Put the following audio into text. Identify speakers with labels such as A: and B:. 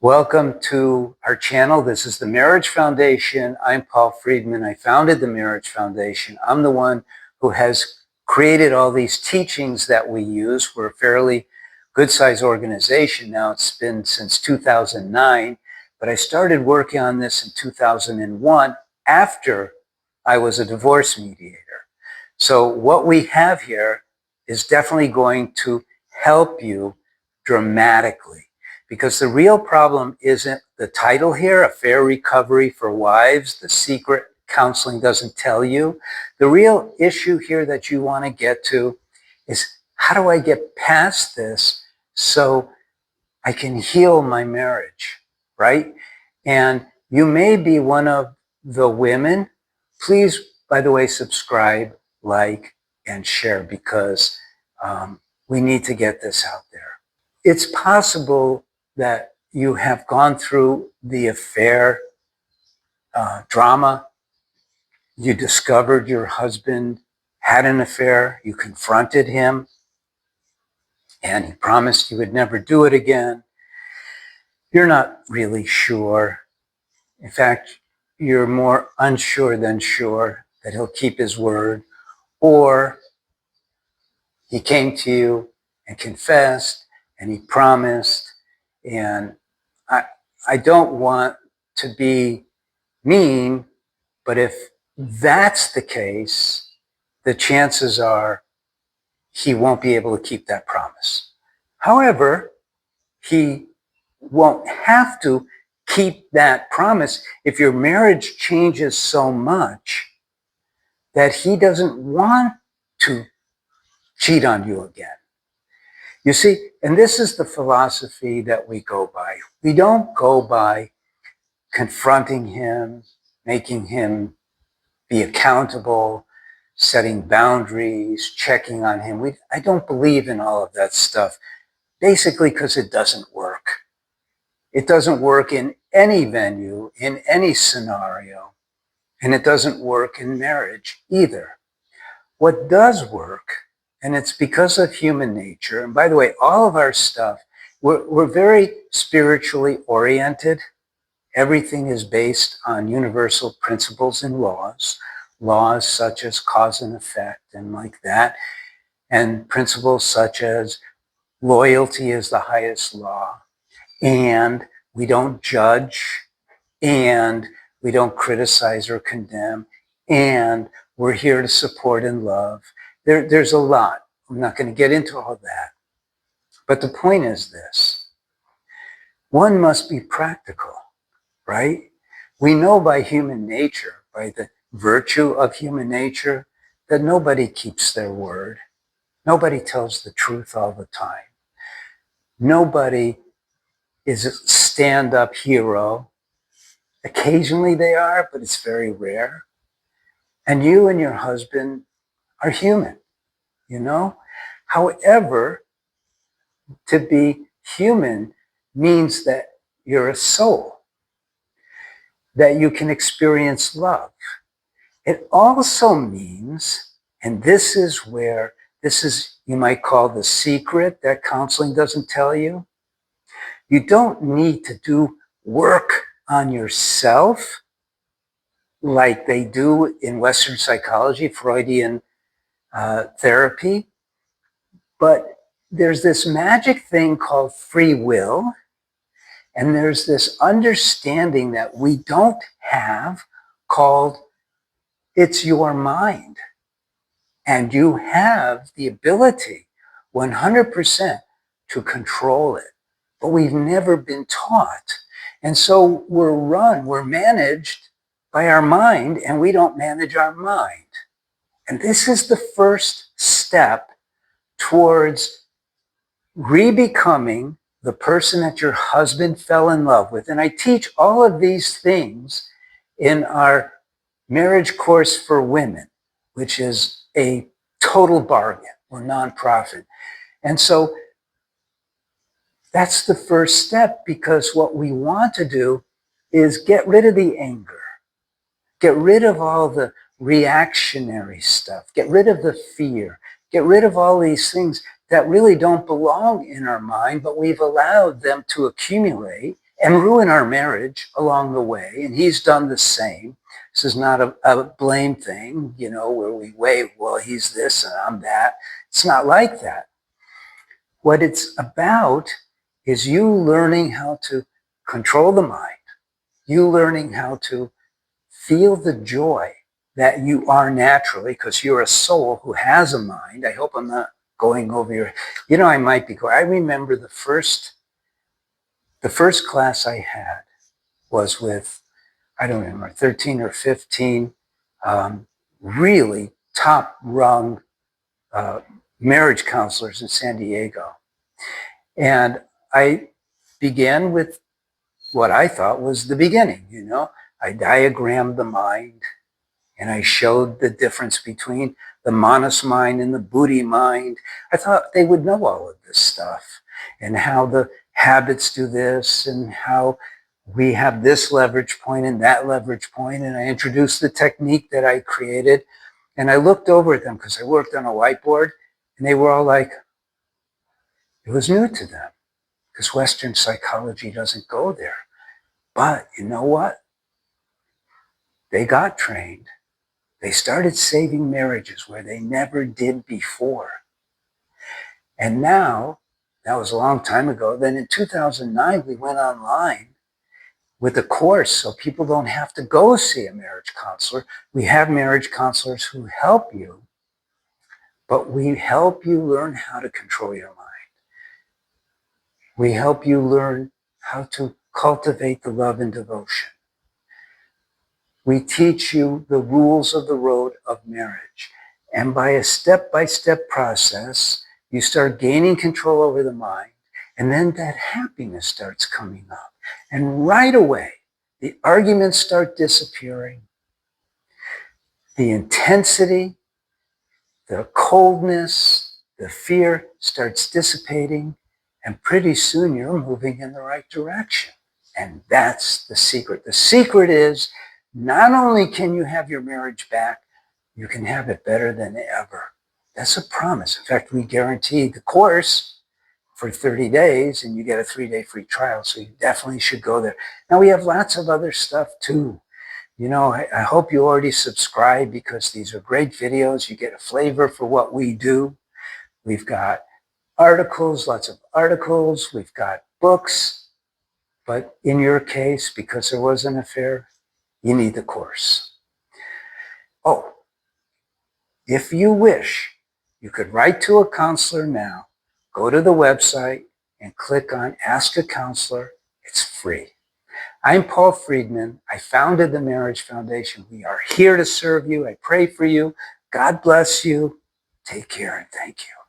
A: Welcome to our channel. This is the Marriage Foundation. I'm Paul Friedman. I founded the Marriage Foundation. I'm the one who has created all these teachings that we use. We're a fairly good-sized organization now. It's been since 2009, but I started working on this in 2001 after I was a divorce mediator. So what we have here is definitely going to help you dramatically. Because the real problem isn't the title here, Affair Recovery for Wives, the secret counseling doesn't tell you. The real issue here that you want to get to is, how do I get past this so I can heal my marriage, right? And you may be one of the women. Please, by the way, subscribe, like, and share, because we need to get this out there. It's possible that you have gone through the affair drama. You discovered your husband had an affair. You confronted him, and he promised you would never do it again. You're not really sure. In fact, you're more unsure than sure that he'll keep his word, or he came to you and confessed, and he promised. And I don't want to be mean, but if that's the case, the chances are he won't be able to keep that promise. However, he won't have to keep that promise if your marriage changes so much that he doesn't want to cheat on you again. You see, and this is the philosophy that we go by. We don't go by confronting him, making him be accountable, setting boundaries, checking on him. I don't believe in all of that stuff, basically because it doesn't work. It doesn't work in any venue, in any scenario, and it doesn't work in marriage either. What does work, and it's because of human nature, and by the way, all of our stuff, we're very spiritually oriented. Everything is based on universal principles and laws such as cause and effect and like that, and principles such as loyalty is the highest law, and we don't judge, and we don't criticize or condemn, and we're here to support and love. There's a lot. I'm not going to get into all that. But the point is this. One must be practical, right? We know by human nature, by the virtue of human nature, that nobody keeps their word. Nobody tells the truth all the time. Nobody is a stand-up hero. Occasionally they are, but it's very rare. And you and your husband are human, you know? However, to be human means that you're a soul, that you can experience love. It also means, and this is, you might call the secret that counseling doesn't tell you, you don't need to do work on yourself like they do in Western psychology, Freudian therapy, but there's this magic thing called free will, and there's this understanding that we don't have called it's your mind. And you have the ability 100% to control it, but we've never been taught. And so we're managed by our mind, and we don't manage our mind. And this is the first step towards re-becoming the person that your husband fell in love with. And I teach all of these things in our marriage course for women, which is a total bargain. We're nonprofit. And so that's the first step, because what we want to do is get rid of the anger, get rid of all the reactionary stuff, get rid of the fear, get rid of all these things that really don't belong in our mind, but we've allowed them to accumulate and ruin our marriage along the way. And he's done the same. This is not a blame thing, where we wait, well, he's this and I'm that. It's not like that. What it's about is you learning how to control the mind, you learning how to feel the joy that you are naturally, because you're a soul who has a mind. I hope I'm not going over your, I might be going. I remember the first class I had was with, I don't remember, 13 or 15 really top rung marriage counselors in San Diego. And I began with what I thought was the beginning, I diagrammed the mind and I showed the difference between the manas mind and the buddhi mind. I thought they would know all of this stuff and how the habits do this and how we have this leverage point and that leverage point. And I introduced the technique that I created. And I looked over at them because I worked on a whiteboard and they were all like, it was new to them because Western psychology doesn't go there. But you know what? They got trained. They started saving marriages where they never did before. And now, that was a long time ago. Then in 2009, we went online with a course so people don't have to go see a marriage counselor. We have marriage counselors who help you, but we help you learn how to control your mind. We help you learn how to cultivate the love and devotion. We teach you the rules of the road of marriage. And by a step-by-step process, you start gaining control over the mind. And then that happiness starts coming up. And right away, the arguments start disappearing. The intensity, the coldness, the fear starts dissipating. And pretty soon you're moving in the right direction. And that's the secret. The secret is not only can you have your marriage back, you can have it better than ever. That's a promise. In fact, we guarantee the course for 30 days and you get a 3-day free trial. So you definitely should go there. Now we have lots of other stuff too. I hope you already subscribe because these are great videos. You get a flavor for what we do. We've got articles, lots of articles. We've got books. But in your case, because there was an affair, you need the course. Oh, if you wish, you could write to a counselor now, go to the website and click on Ask a Counselor. It's free. I'm Paul Friedman. I founded the Marriage Foundation. We are here to serve you. I pray for you. God bless you. Take care and thank you.